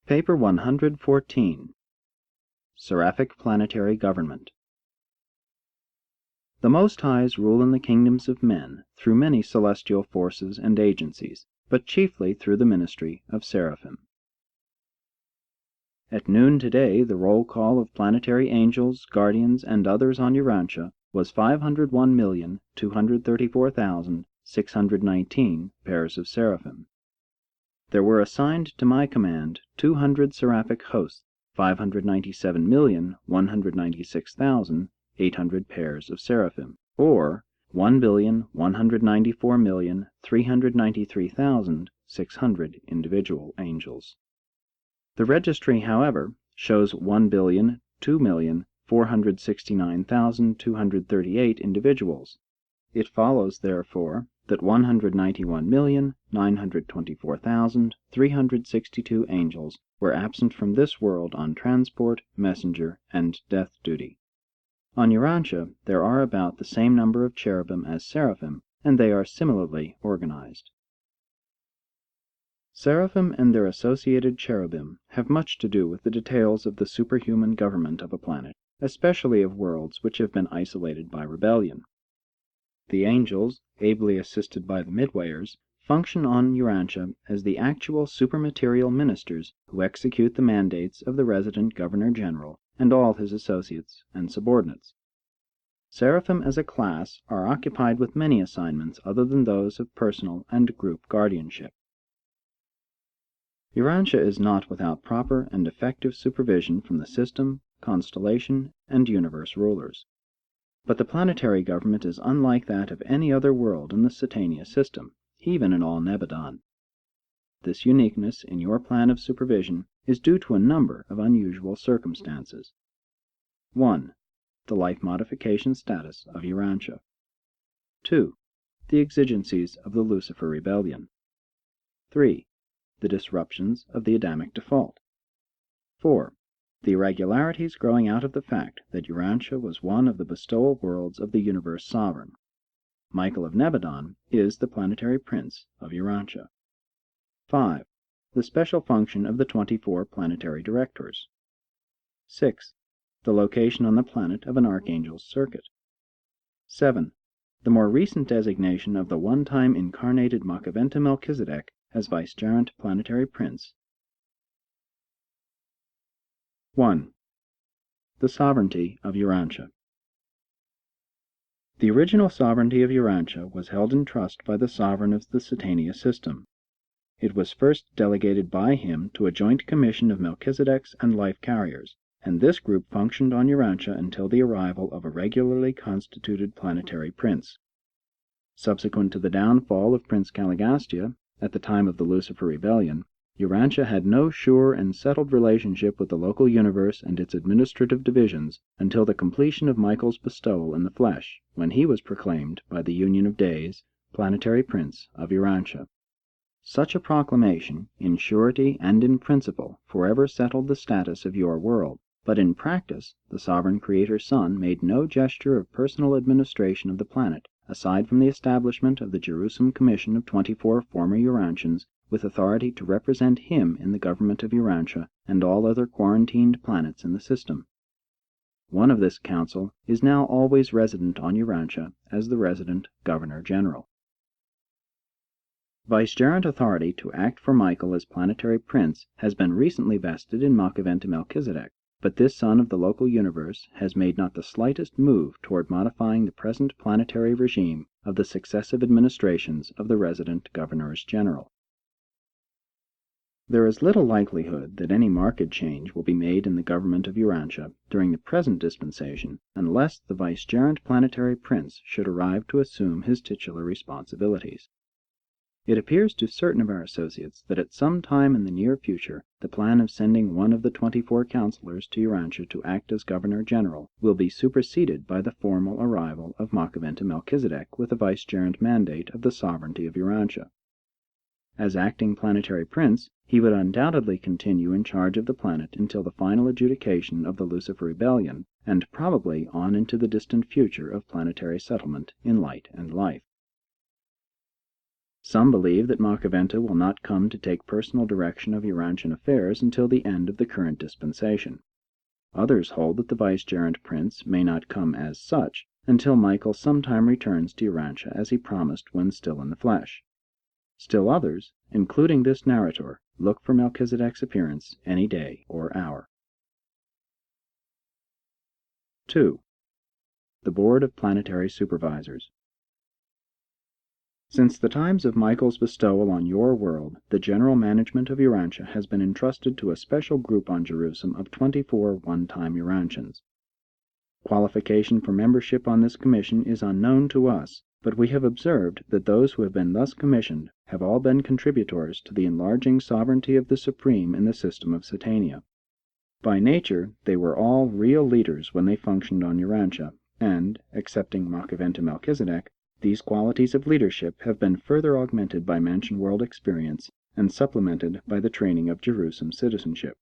Paper 114. Seraphic Planetary Government. The Most Highs rule in the kingdoms of men through many celestial forces and agencies, but chiefly through the ministry of Seraphim. At noon today, the roll call of planetary angels, guardians, and others on Urantia was 501,234,619 pairs of Seraphim. There were assigned to my command 200 Seraphic hosts, 597,196,800 pairs of Seraphim, or 1,194,393,600 individual angels. The registry, however, shows 1,02,469,238 individuals. It follows, therefore, that 191,924,362 angels were absent from this world on transport, messenger, and death duty. On Urantia there are about the same number of cherubim as seraphim, and they are similarly organized. Seraphim and their associated cherubim have much to do with the details of the superhuman government of a planet, especially of worlds which have been isolated by rebellion. The angels, ably assisted by the midwayers, function on Urantia as the actual supermaterial ministers who execute the mandates of the resident Governor-General and all his associates and subordinates. Seraphim as a class are occupied with many assignments other than those of personal and group guardianship. Urantia is not without proper and effective supervision from the system, constellation, and universe rulers. But the planetary government is unlike that of any other world in the Satania system, even in all Nebadon. This uniqueness in your plan of supervision is due to a number of unusual circumstances. 1. The life modification status of Urantia. 2. The exigencies of the Lucifer Rebellion. 3. The disruptions of the Adamic default. 4. The irregularities growing out of the fact that Urantia was one of the bestowal worlds of the universe sovereign. Michael of Nebadon is the planetary prince of Urantia. 5. The special function of the 24 planetary directors. 6. The location on the planet of an archangel's circuit. 7. The more recent designation of the one-time incarnated Makaventa Melchizedek as vicegerent planetary prince. 1. The sovereignty of Urantia. The original sovereignty of Urantia was held in trust by the sovereign of the Satania system. It was first delegated by him to a joint commission of Melchizedeks and life carriers, and this group functioned on Urantia until the arrival of a regularly constituted planetary prince. Subsequent to the downfall of Prince Caligastia, at the time of the Lucifer Rebellion, Urantia had no sure and settled relationship with the local universe and its administrative divisions until the completion of Michael's bestowal in the flesh, when he was proclaimed, by the Union of Days, planetary prince of Urantia. Such a proclamation, in surety and in principle, forever settled the status of your world, but in practice the sovereign Creator's Son made no gesture of personal administration of the planet, aside from the establishment of the Jerusalem Commission of 24 former Urantians, with authority to represent him in the government of Urantia and all other quarantined planets in the system. One of this council is now always resident on Urantia as the resident Governor-General. Vicegerent authority to act for Michael as planetary prince has been recently vested in Makaventa Melchizedek, but this son of the local universe has made not the slightest move toward modifying the present planetary regime of the successive administrations of the resident Governors-General. There is little likelihood that any marked change will be made in the government of Urantia during the present dispensation unless the vicegerent planetary prince should arrive to assume his titular responsibilities. It appears to certain of our associates that at some time in the near future the plan of sending one of the 24 counselors to Urantia to act as Governor-General will be superseded by the formal arrival of Makaventa Melchizedek with the vicegerent mandate of the sovereignty of Urantia. As acting planetary prince, he would undoubtedly continue in charge of the planet until the final adjudication of the Lucifer Rebellion, and probably on into the distant future of planetary settlement in light and life. Some believe that Makaventa will not come to take personal direction of Urantian affairs until the end of the current dispensation. Others hold that the vicegerent prince may not come as such until Michael sometime returns to Urantia as he promised when still in the flesh. Still others, including this narrator, look for Melchizedek's appearance any day or hour. 2. The Board of Planetary Supervisors. Since the times of Michael's bestowal on your world, the general management of Urantia has been entrusted to a special group on Jerusalem of 24 one-time Urantians. Qualification for membership on this commission is unknown to us, but we have observed that those who have been thus commissioned have all been contributors to the enlarging sovereignty of the Supreme in the system of Satania. By nature, they were all real leaders when they functioned on Urantia, and, excepting Makaventa Melchizedek, these qualities of leadership have been further augmented by Mansion World experience and supplemented by the training of Jerusalem citizenship.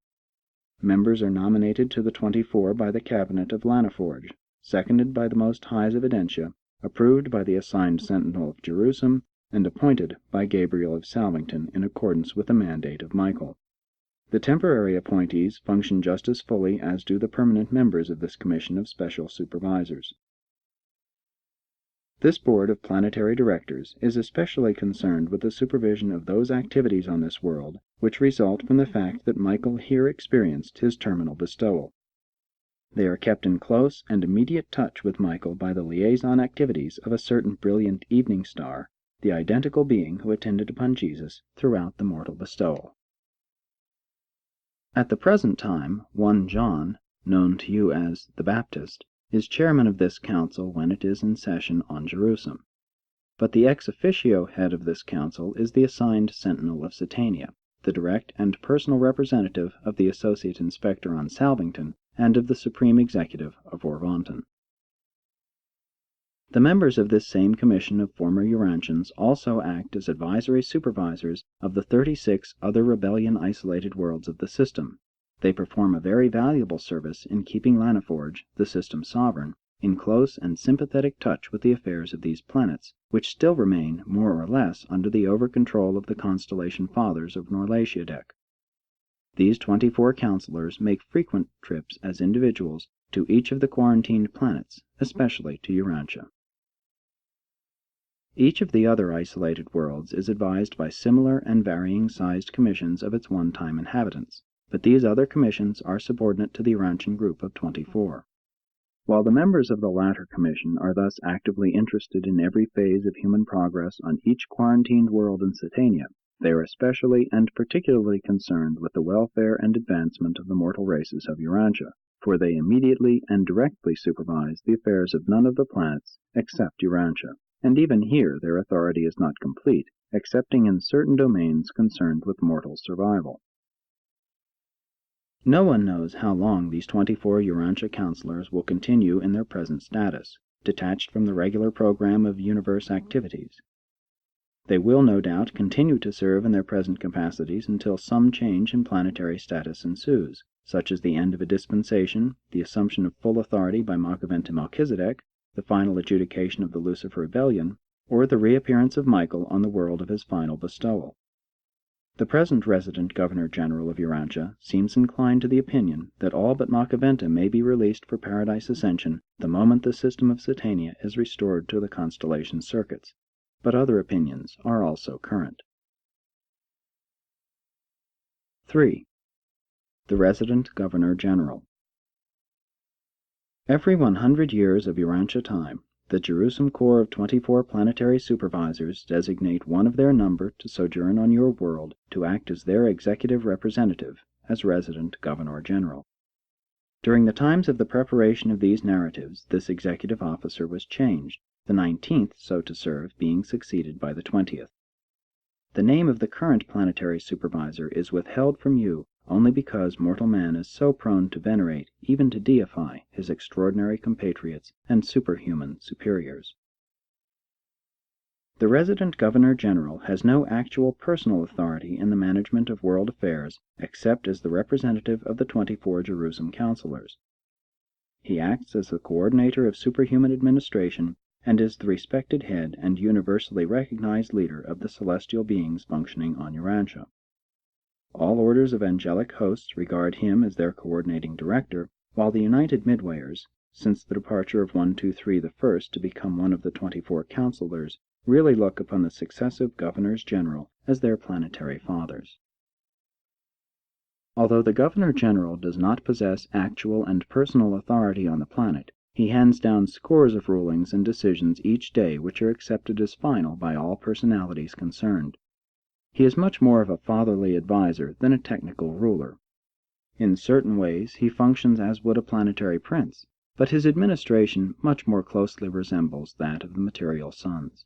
Members are nominated to the 24 by the Cabinet of Lanaforge, seconded by the Most High's Evidentia, approved by the assigned Sentinel of Jerusalem, and appointed by Gabriel of Salvington in accordance with the mandate of Michael. The temporary appointees function just as fully as do the permanent members of this commission of special supervisors. This board of planetary directors is especially concerned with the supervision of those activities on this world which result from the fact that Michael here experienced his terminal bestowal. They are kept in close and immediate touch with Michael by the liaison activities of a certain brilliant evening star, the identical being who attended upon Jesus throughout the mortal bestowal. At the present time, one John, known to you as the Baptist, is chairman of this council when it is in session on Jerusalem. But the ex officio head of this council is the assigned Sentinel of Satania, the direct and personal representative of the Associate Inspector on Salvington and of the Supreme Executive of Orvonton. The members of this same commission of former Urantians also act as advisory supervisors of the 36 other rebellion-isolated worlds of the system. They perform a very valuable service in keeping Lanaforge, the system sovereign, in close and sympathetic touch with the affairs of these planets, which still remain more or less under the over-control of the Constellation Fathers of Norlatiadek. These 24 counselors make frequent trips as individuals to each of the quarantined planets, especially to Urantia. Each of the other isolated worlds is advised by similar and varying-sized commissions of its one-time inhabitants, but these other commissions are subordinate to the Urantian group of 24. While the members of the latter commission are thus actively interested in every phase of human progress on each quarantined world in Satania, they are especially and particularly concerned with the welfare and advancement of the mortal races of Urantia, for they immediately and directly supervise the affairs of none of the planets except Urantia, and even here their authority is not complete, excepting in certain domains concerned with mortal survival. No one knows how long these 24 Urantia counselors will continue in their present status, detached from the regular program of universe activities. They will no doubt continue to serve in their present capacities until some change in planetary status ensues, such as the end of a dispensation, the assumption of full authority by Makaventa Melchizedek, the final adjudication of the Lucifer Rebellion, or the reappearance of Michael on the world of his final bestowal. The present Resident Governor-General of Urantia seems inclined to the opinion that all but Makaventa may be released for Paradise Ascension the moment the system of Satania is restored to the constellation circuits, but other opinions are also current. 3. The Resident Governor-General. Every 100 years of Urantia time, the Jerusalem Corps of 24 planetary supervisors designate one of their number to sojourn on your world to act as their executive representative, as Resident Governor-General. During the times of the preparation of these narratives, this executive officer was changed, the 19th so to serve being succeeded by the 20th. The name of the current planetary supervisor is withheld from you only because mortal man is so prone to venerate, even to deify, his extraordinary compatriots and superhuman superiors. The Resident Governor-General has no actual personal authority in the management of world affairs except as the representative of the 24 Jerusalem counselors. He acts as the coordinator of superhuman administration and is the respected head and universally recognized leader of the celestial beings functioning on Urantia. All orders of angelic hosts regard him as their coordinating director, while the United Midwayers, since the departure of 123 the First to become one of the 24 counselors, really look upon the successive governors-general as their planetary fathers. Although the governor-general does not possess actual and personal authority on the planet, he hands down scores of rulings and decisions each day which are accepted as final by all personalities concerned. He is much more of a fatherly advisor than a technical ruler. In certain ways he functions as would a planetary prince, but his administration much more closely resembles that of the material suns.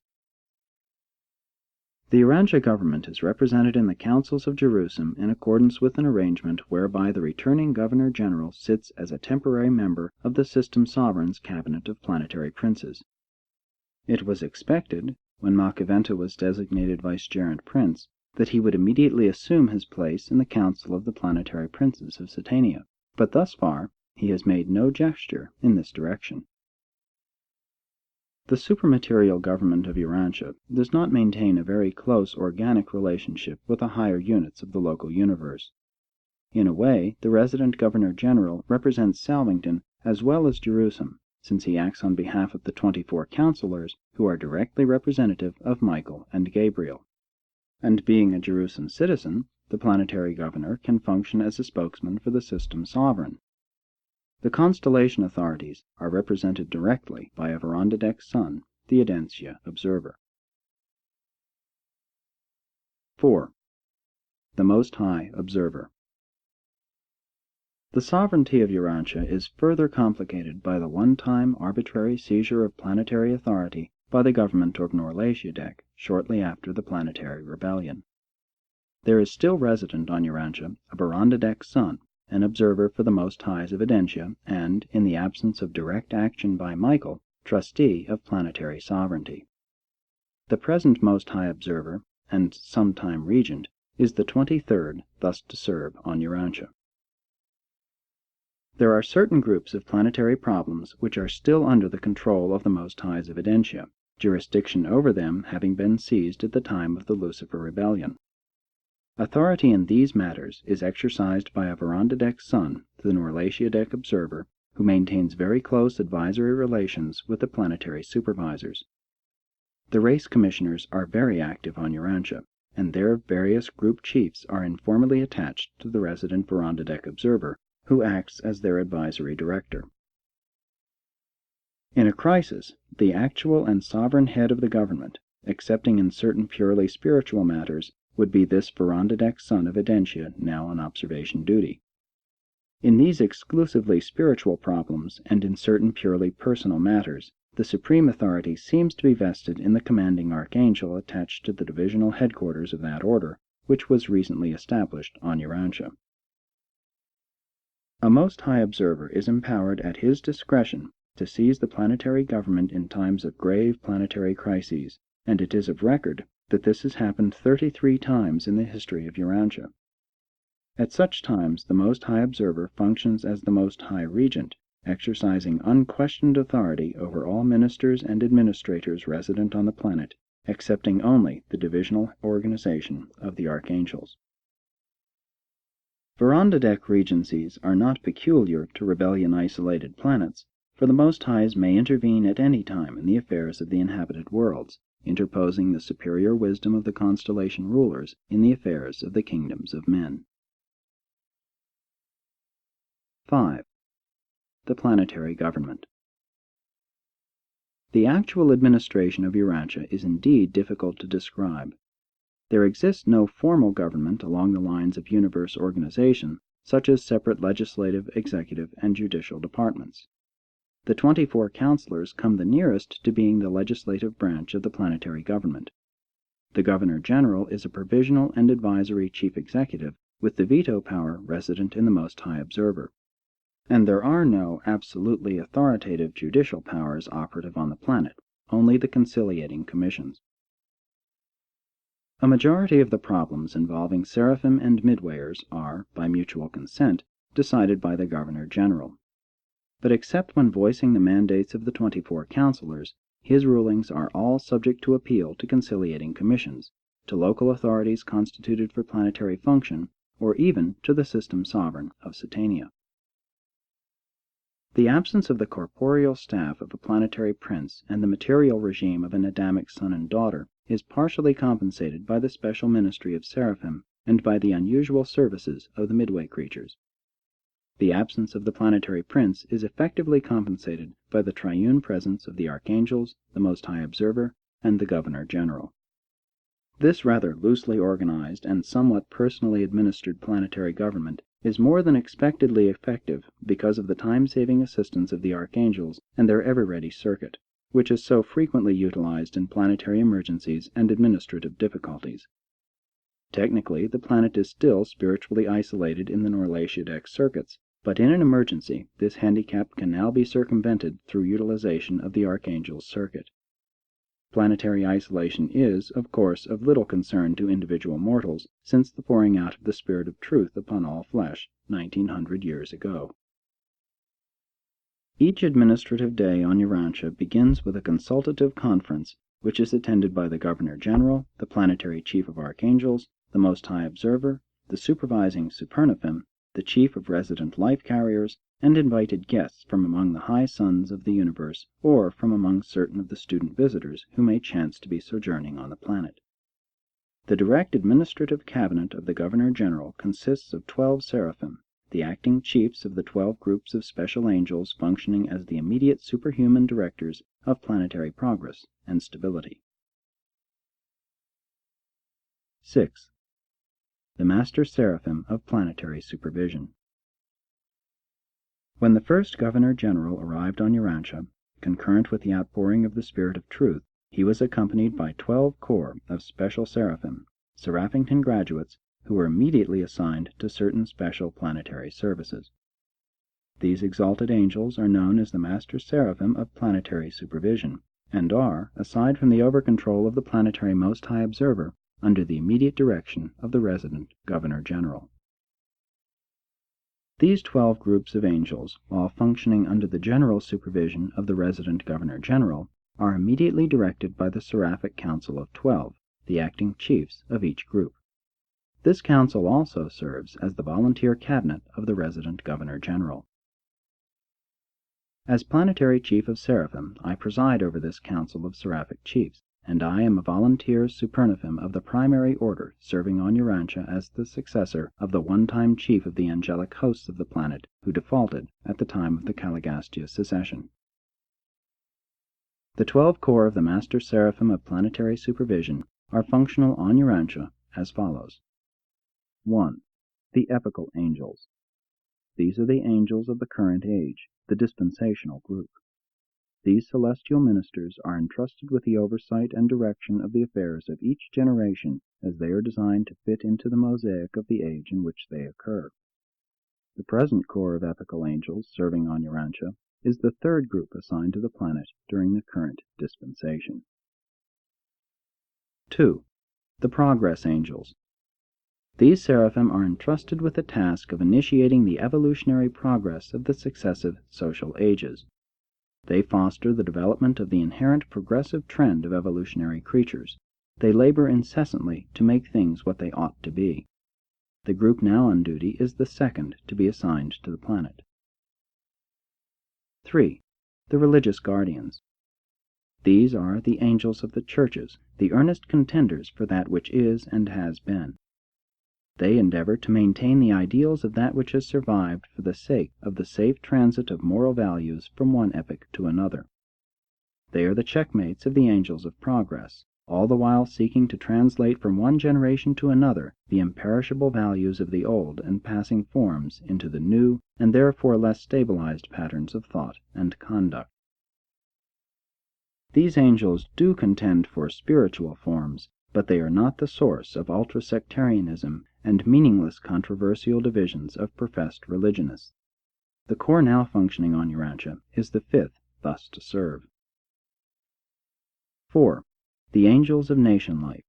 The Urantia government is represented in the councils of Jerusalem in accordance with an arrangement whereby the returning governor-general sits as a temporary member of the system sovereign's cabinet of planetary princes. It was expected, when Makaventa was designated vicegerent prince, that he would immediately assume his place in the council of the planetary princes of Satania, but thus far he has made no gesture in this direction. The supermaterial government of Urantia does not maintain a very close organic relationship with the higher units of the local universe. In a way, the resident governor-general represents Salvington as well as Jerusalem, since he acts on behalf of the 24 counselors who are directly representative of Michael and Gabriel. And being a Jerusalem citizen, the planetary governor can function as a spokesman for the system sovereign. The constellation authorities are represented directly by a Verandadek's son, the Audentia observer. 4. The Most High Observer. The sovereignty of Urantia is further complicated by the one-time arbitrary seizure of planetary authority by the government of Norlasiadek shortly after the planetary rebellion. There is still resident on Urantia a Verandadek's son, an observer for the Most Highs of Audentia, and, in the absence of direct action by Michael, trustee of planetary sovereignty. The present Most High Observer, and sometime regent, is the 23rd thus to serve on Urantia. There are certain groups of planetary problems which are still under the control of the Most Highs of Audentia, jurisdiction over them having been seized at the time of the Lucifer Rebellion. Authority in these matters is exercised by a Verandadek's son, the Norlasiadek observer, who maintains very close advisory relations with the planetary supervisors. The race commissioners are very active on Urantia, and their various group chiefs are informally attached to the resident Verandadek observer, who acts as their advisory director. In a crisis, the actual and sovereign head of the government, excepting in certain purely spiritual matters, would be this Verandadek's son of Audentia now on observation duty. In these exclusively spiritual problems, and in certain purely personal matters, the supreme authority seems to be vested in the commanding archangel attached to the divisional headquarters of that order, which was recently established on Urantia. A Most High Observer is empowered at his discretion to seize the planetary government in times of grave planetary crises, and it is of record that this has happened 33 times in the history of Urantia. At such times the Most High Observer functions as the Most High Regent, exercising unquestioned authority over all ministers and administrators resident on the planet, excepting only the divisional organization of the archangels. Verandadek regencies are not peculiar to rebellion-isolated planets, for the Most Highs may intervene at any time in the affairs of the inhabited worlds, interposing the superior wisdom of the constellation rulers in the affairs of the kingdoms of men. 5. The planetary government. The actual administration of Urantia is indeed difficult to describe. There exists no formal government along the lines of universe organization, such as separate legislative, executive, and judicial departments. The 24 counselors come the nearest to being the legislative branch of the planetary government. The Governor-General is a provisional and advisory chief executive, with the veto power resident in the Most High Observer. And there are no absolutely authoritative judicial powers operative on the planet, only the conciliating commissions. A majority of the problems involving Seraphim and Midwayers are, by mutual consent, decided by the Governor-General. But except when voicing the mandates of the 24 counselors, His rulings are all subject to appeal to conciliating commissions, to local authorities constituted for planetary function, or even to the system sovereign of Satania. The absence of the corporeal staff of a planetary prince and the material regime of an Adamic son and daughter is partially compensated by the special ministry of Seraphim and by the unusual services of the midway creatures. The absence of the planetary prince is effectively compensated by the triune presence of the archangels, the Most High Observer, and the Governor-General. This rather loosely organized and somewhat personally administered planetary government is more than expectedly effective because of the time-saving assistance of the archangels and their ever-ready circuit, which is so frequently utilized in planetary emergencies and administrative difficulties. Technically, the planet is still spiritually isolated in the Norlatia circuits, but in an emergency, this handicap can now be circumvented through utilization of the Archangel's circuit. Planetary isolation is, of course, of little concern to individual mortals, since the pouring out of the Spirit of Truth upon all flesh, 1900 years ago. Each administrative day on Urantia begins with a consultative conference, which is attended by the Governor-General, the Planetary Chief of Archangels, the Most High Observer, the Supervising Seraphim, the Chief of Resident Life Carriers, and invited guests from among the high sons of the universe, or from among certain of the student visitors who may chance to be sojourning on the planet. The direct administrative cabinet of the Governor-General consists of 12 Seraphim, the acting chiefs of the 12 groups of special angels functioning as the immediate superhuman directors of planetary progress and stability. 6. The Master Seraphim of Planetary Supervision. When the first Governor-General arrived on Urantia, concurrent with the outpouring of the Spirit of Truth, he was accompanied by 12 corps of special Seraphim, Seraphington graduates, who were immediately assigned to certain special planetary services. These exalted angels are known as the Master Seraphim of Planetary Supervision, and are, aside from the over-control of the planetary Most High Observer, under the immediate direction of the resident Governor-General. These 12 groups of angels, while functioning under the general supervision of the resident Governor-General, are immediately directed by the Seraphic Council of 12, the acting chiefs of each group. This council also serves as the volunteer cabinet of the resident Governor-General. As Planetary Chief of Seraphim, I preside over this council of Seraphic chiefs, and I am a volunteer supernaphim of the primary order, serving on Urantia as the successor of the one-time chief of the angelic hosts of the planet who defaulted at the time of the Caligastia secession. The 12 corps of the Master Seraphim of Planetary Supervision are functional on Urantia as follows. 1. The Epical Angels. These are the angels of the current age, the dispensational group. These celestial ministers are entrusted with the oversight and direction of the affairs of each generation as they are designed to fit into the mosaic of the age in which they occur. The present corps of epical angels serving on Urantia is the third group assigned to the planet during the current dispensation. 2. The Progress Angels. These seraphim are entrusted with the task of initiating the evolutionary progress of the successive social ages. They foster the development of the inherent progressive trend of evolutionary creatures. They labor incessantly to make things what they ought to be. The group now on duty is the second to be assigned to the planet. 3. The Religious Guardians. These are the angels of the churches, the earnest contenders for that which is and has been. They endeavor to maintain the ideals of that which has survived for the sake of the safe transit of moral values from one epoch to another. They are the checkmates of the angels of progress, all the while seeking to translate from one generation to another the imperishable values of the old and passing forms into the new and therefore less stabilized patterns of thought and conduct. These angels do contend for spiritual forms, but they are not the source of ultra-sectarianism and meaningless controversial divisions of professed religionists. The corps now functioning on Urantia is the fifth thus to serve. 4. The Angels of Nation Life.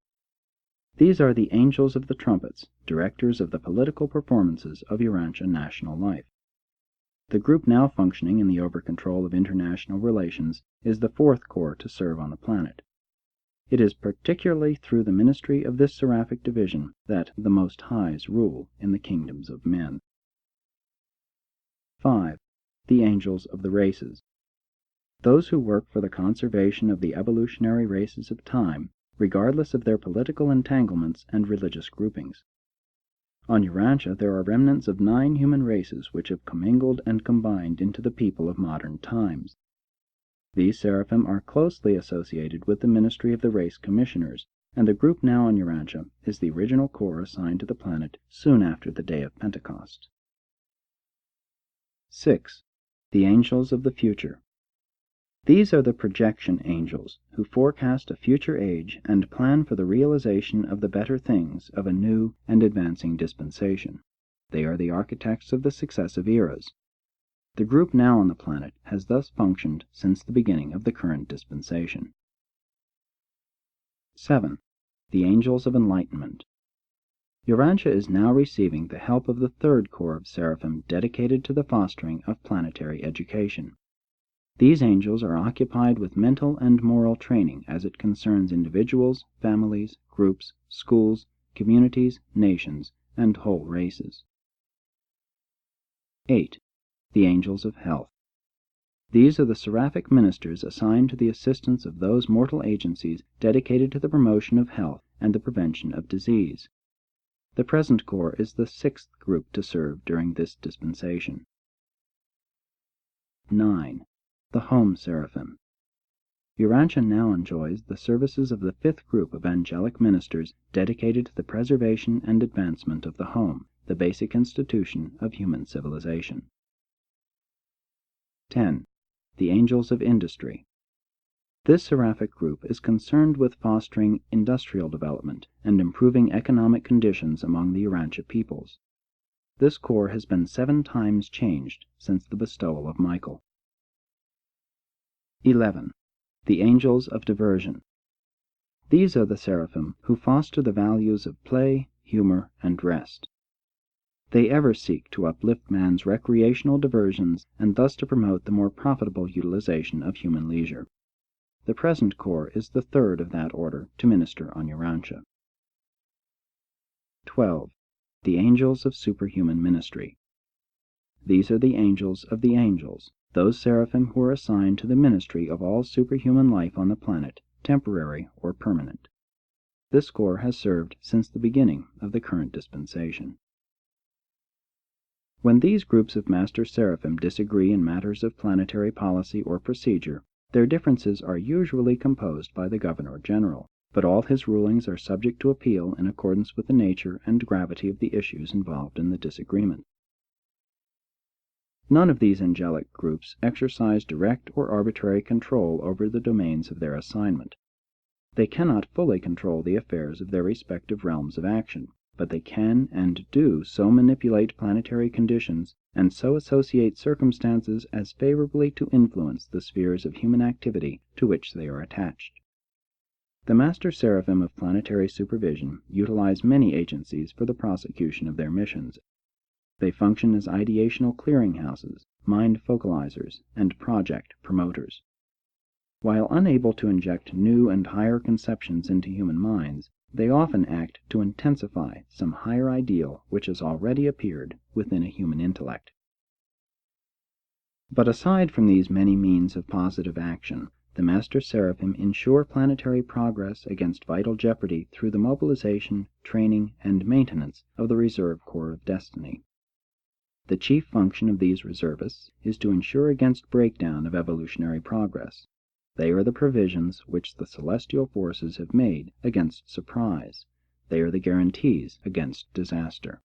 These are the angels of the trumpets, directors of the political performances of Urantia national life. The group now functioning in the over-control of international relations is the fourth corps to serve on the planet. It is particularly through the ministry of this Seraphic division that the Most Highs rule in the kingdoms of men. 5. The angels of the races. Those who work for the conservation of the evolutionary races of time, regardless of their political entanglements and religious groupings. On Urantia there are remnants of 9 human races which have commingled and combined into the people of modern times. These Seraphim are closely associated with the ministry of the race commissioners, and the group now on Urantia is the original corps assigned to the planet soon after the day of Pentecost. 6. The angels of the future. These are the projection angels, who forecast a future age and plan for the realization of the better things of a new and advancing dispensation. They are the architects of the successive eras. The group now on the planet has thus functioned since the beginning of the current dispensation. 7. The angels of enlightenment. Urantia is now receiving the help of the third corps of Seraphim dedicated to the fostering of planetary education. These angels are occupied with mental and moral training as it concerns individuals, families, groups, schools, communities, nations, and whole races. 8. The angels of health. These are the Seraphic ministers assigned to the assistance of those mortal agencies dedicated to the promotion of health and the prevention of disease. The present corps is the 6th group to serve during this dispensation. 9. The Home Seraphim. Urantia now enjoys the services of the 5th group of angelic ministers dedicated to the preservation and advancement of the home, the basic institution of human civilization. 10. The Angels of Industry. This Seraphic group is concerned with fostering industrial development and improving economic conditions among the Urantia peoples. This corps has been 7 times changed since the bestowal of Michael. 11. The Angels of Diversion. These are the Seraphim who foster the values of play, humor, and rest. They ever seek to uplift man's recreational diversions and thus to promote the more profitable utilization of human leisure. The present corps is the 3rd of that order to minister on Urantia. 12. The Angels of Superhuman Ministry. These are the angels of the angels, those Seraphim who are assigned to the ministry of all superhuman life on the planet, temporary or permanent. This corps has served since the beginning of the current dispensation. When these groups of Master Seraphim disagree in matters of planetary policy or procedure, their differences are usually composed by the Governor-General, but all his rulings are subject to appeal in accordance with the nature and gravity of the issues involved in the disagreement. None of these angelic groups exercise direct or arbitrary control over the domains of their assignment. They cannot fully control the affairs of their respective realms of action, but they can and do so manipulate planetary conditions and so associate circumstances as favorably to influence the spheres of human activity to which they are attached. The Master Seraphim of planetary supervision utilize many agencies for the prosecution of their missions. They function as ideational clearinghouses, mind focalizers, and project promoters. While unable to inject new and higher conceptions into human minds, they often act to intensify some higher ideal which has already appeared within a human intellect. But aside from these many means of positive action, the Master Seraphim ensure planetary progress against vital jeopardy through the mobilization, training, and maintenance of the Reserve Corps of Destiny. The chief function of these reservists is to ensure against breakdown of evolutionary progress. They are the provisions which the celestial forces have made against surprise. They are the guarantees against disaster.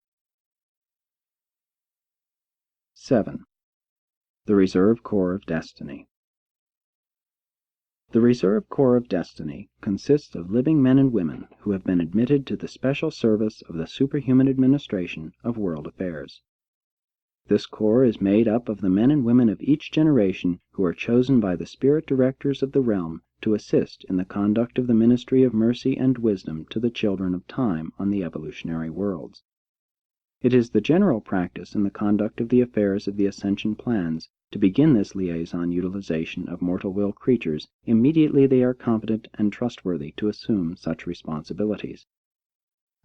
7. The Reserve Corps of Destiny. The Reserve Corps of Destiny consists of living men and women who have been admitted to the special service of the superhuman administration of world affairs. This corps is made up of the men and women of each generation who are chosen by the spirit directors of the realm to assist in the conduct of the ministry of mercy and wisdom to the children of time on the evolutionary worlds. It is the general practice in the conduct of the affairs of the Ascension plans to begin this liaison utilization of mortal will creatures immediately they are competent and trustworthy to assume such responsibilities.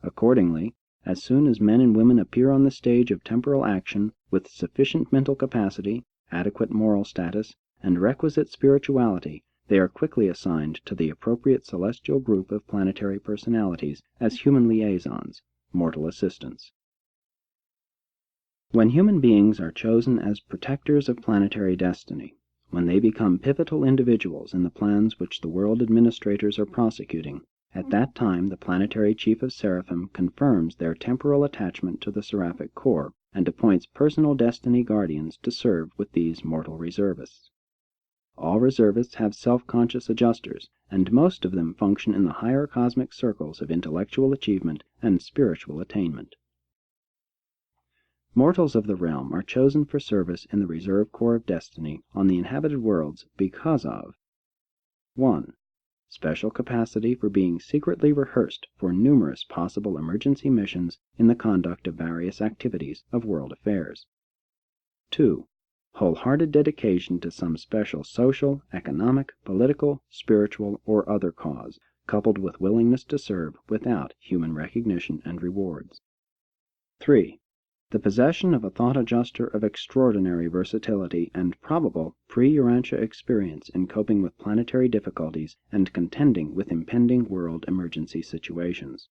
Accordingly, as soon as men and women appear on the stage of temporal action with sufficient mental capacity, adequate moral status, and requisite spirituality, they are quickly assigned to the appropriate celestial group of planetary personalities as human liaisons, mortal assistants. When human beings are chosen as protectors of planetary destiny, when they become pivotal individuals in the plans which the world administrators are prosecuting, at that time the planetary chief of Seraphim confirms their temporal attachment to the Seraphic Corps and appoints personal destiny guardians to serve with these mortal reservists. All reservists have self-conscious adjusters, and most of them function in the higher cosmic circles of intellectual achievement and spiritual attainment. Mortals of the realm are chosen for service in the Reserve Corps of Destiny on the inhabited worlds because of 1. Special capacity for being secretly rehearsed for numerous possible emergency missions in the conduct of various activities of world affairs. 2. Wholehearted dedication to some special social, economic, political, spiritual, or other cause, coupled with willingness to serve without human recognition and rewards. 3. The possession of a thought adjuster of extraordinary versatility and probable pre-Urantia experience in coping with planetary difficulties and contending with impending world emergency situations.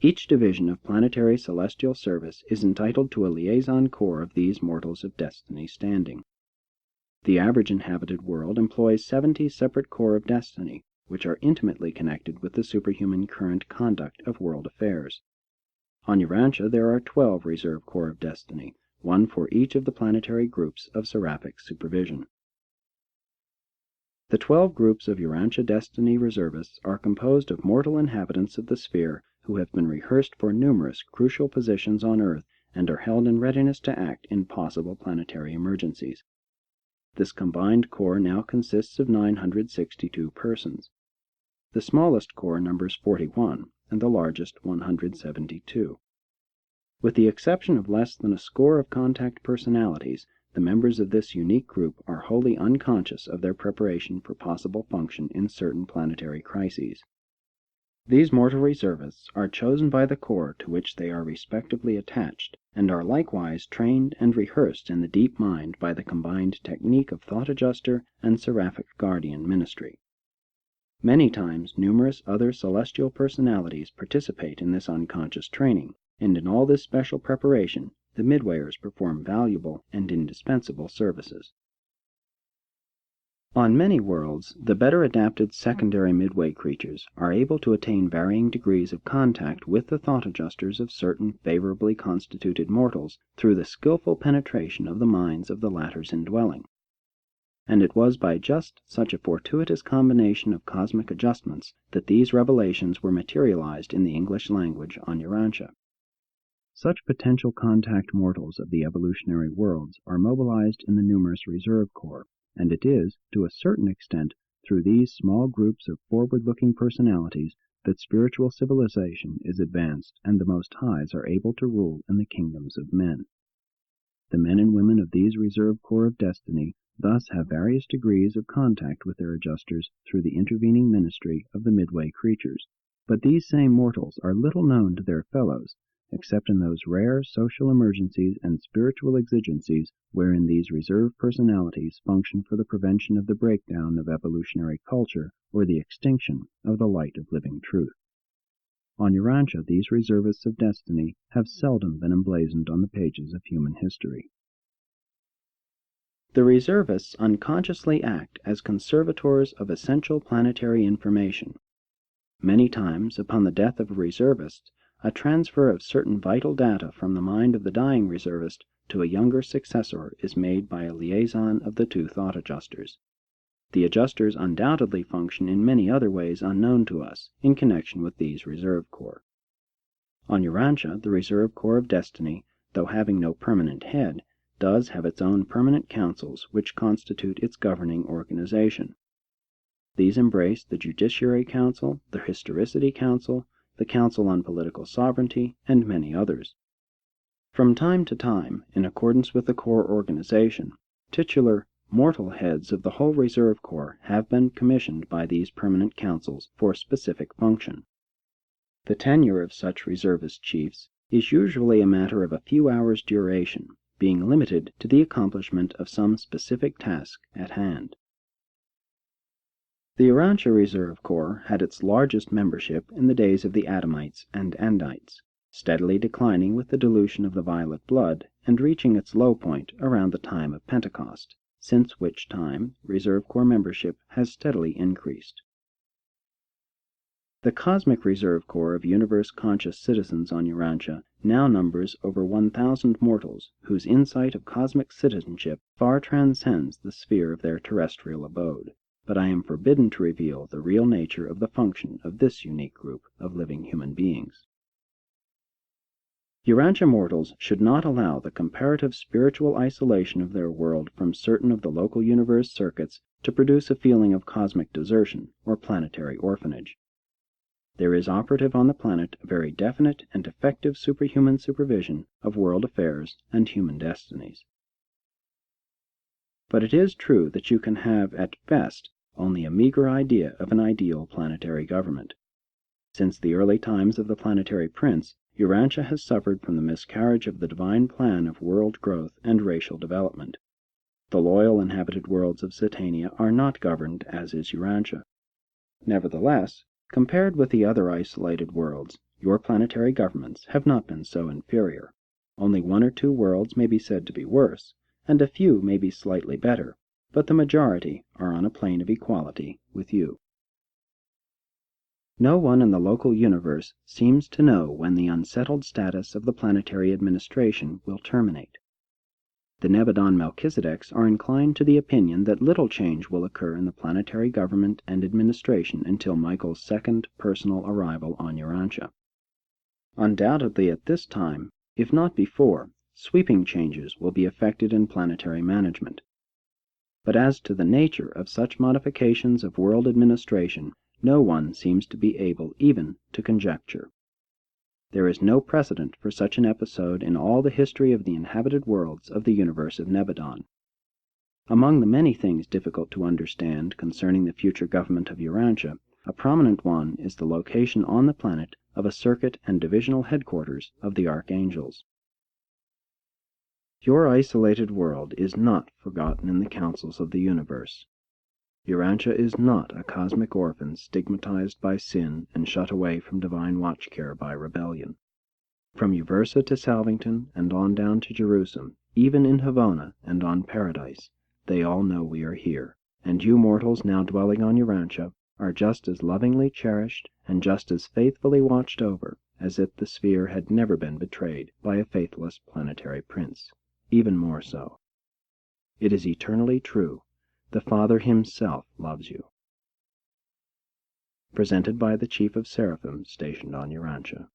Each division of planetary celestial service is entitled to a liaison corps of these mortals of destiny standing. The average inhabited world employs 70 separate corps of destiny, which are intimately connected with the superhuman current conduct of world affairs. On Urantia there are 12 reserve corps of destiny, one for each of the planetary groups of Seraphic supervision. The 12 groups of Urantia destiny reservists are composed of mortal inhabitants of the sphere who have been rehearsed for numerous crucial positions on Earth and are held in readiness to act in possible planetary emergencies. This combined corps now consists of 962 persons. The smallest corps numbers 41, and the largest 172. With the exception of less than a score of contact personalities, the members of this unique group are wholly unconscious of their preparation for possible function in certain planetary crises. These mortal reservists are chosen by the corps to which they are respectively attached, and are likewise trained and rehearsed in the deep mind by the combined technique of thought adjuster and seraphic guardian ministry. Many times numerous other celestial personalities participate in this unconscious training, and in all this special preparation the midwayers perform valuable and indispensable services. On many worlds, the better adapted secondary midway creatures are able to attain varying degrees of contact with the thought adjusters of certain favorably constituted mortals through the skillful penetration of the minds of the latter's indwelling. And it was by just such a fortuitous combination of cosmic adjustments that these revelations were materialized in the English language on Urantia. Such potential contact mortals of the evolutionary worlds are mobilized in the numerous reserve corps, and it is, to a certain extent, through these small groups of forward-looking personalities that spiritual civilization is advanced and the Most Highs are able to rule in the kingdoms of men. The men and women of these reserve corps of destiny thus have various degrees of contact with their adjusters through the intervening ministry of the midway creatures, but these same mortals are little known to their fellows, except in those rare social emergencies and spiritual exigencies wherein these reserve personalities function for the prevention of the breakdown of evolutionary culture or the extinction of the light of living truth. On Urantia these reservists of destiny have seldom been emblazoned on the pages of human history. The reservists unconsciously act as conservators of essential planetary information. Many times, upon the death of a reservist, a transfer of certain vital data from the mind of the dying reservist to a younger successor is made by a liaison of the two thought adjusters. The adjusters undoubtedly function in many other ways unknown to us, in connection with these reserve corps. On Urantia, the reserve corps of destiny, though having no permanent head, does have its own permanent councils which constitute its governing organization. These embrace the Judiciary Council, the Historicity Council, the Council on Political Sovereignty, and many others. From time to time, in accordance with the Corps organization, titular mortal heads of the whole Reserve Corps have been commissioned by these permanent councils for specific function. The tenure of such reservist chiefs is usually a matter of a few hours' duration, being limited to the accomplishment of some specific task at hand. The Urantia Reserve Corps had its largest membership in the days of the Adamites and Andites, steadily declining with the dilution of the violet blood, and reaching its low point around the time of Pentecost, since which time Reserve Corps membership has steadily increased. The Cosmic Reserve Corps of universe-conscious citizens on Urantia now numbers over 1,000 mortals whose insight of cosmic citizenship far transcends the sphere of their terrestrial abode, but I am forbidden to reveal the real nature of the function of this unique group of living human beings. Urantia mortals should not allow the comparative spiritual isolation of their world from certain of the local universe circuits to produce a feeling of cosmic desertion or planetary orphanage. There is operative on the planet a very definite and effective superhuman supervision of world affairs and human destinies. But it is true that you can have, at best, only a meager idea of an ideal planetary government. Since the early times of the Planetary Prince, Urantia has suffered from the miscarriage of the divine plan of world growth and racial development. The loyal inhabited worlds of Satania are not governed as is Urantia. Nevertheless, compared with the other isolated worlds, your planetary governments have not been so inferior. Only one or two worlds may be said to be worse, and a few may be slightly better, but the majority are on a plane of equality with you. No one in the local universe seems to know when the unsettled status of the planetary administration will terminate. The Nebadon Melchizedeks are inclined to the opinion that little change will occur in the planetary government and administration until Michael's second personal arrival on Urantia. Undoubtedly at this time, if not before, sweeping changes will be effected in planetary management. But as to the nature of such modifications of world administration, no one seems to be able even to conjecture. There is no precedent for such an episode in all the history of the inhabited worlds of the universe of Nebadon. Among the many things difficult to understand concerning the future government of Urantia, a prominent one is the location on the planet of a circuit and divisional headquarters of the archangels. Your isolated world is not forgotten in the councils of the universe. Urantia is not a cosmic orphan stigmatized by sin and shut away from divine watch care by rebellion. From Uversa to Salvington and on down to Jerusalem, even in Havona and on Paradise, they all know we are here, and you mortals now dwelling on Urantia are just as lovingly cherished and just as faithfully watched over as if the sphere had never been betrayed by a faithless planetary prince. Even more so. It is eternally true. The Father himself loves you. Presented by the Chief of Seraphim stationed on Urantia.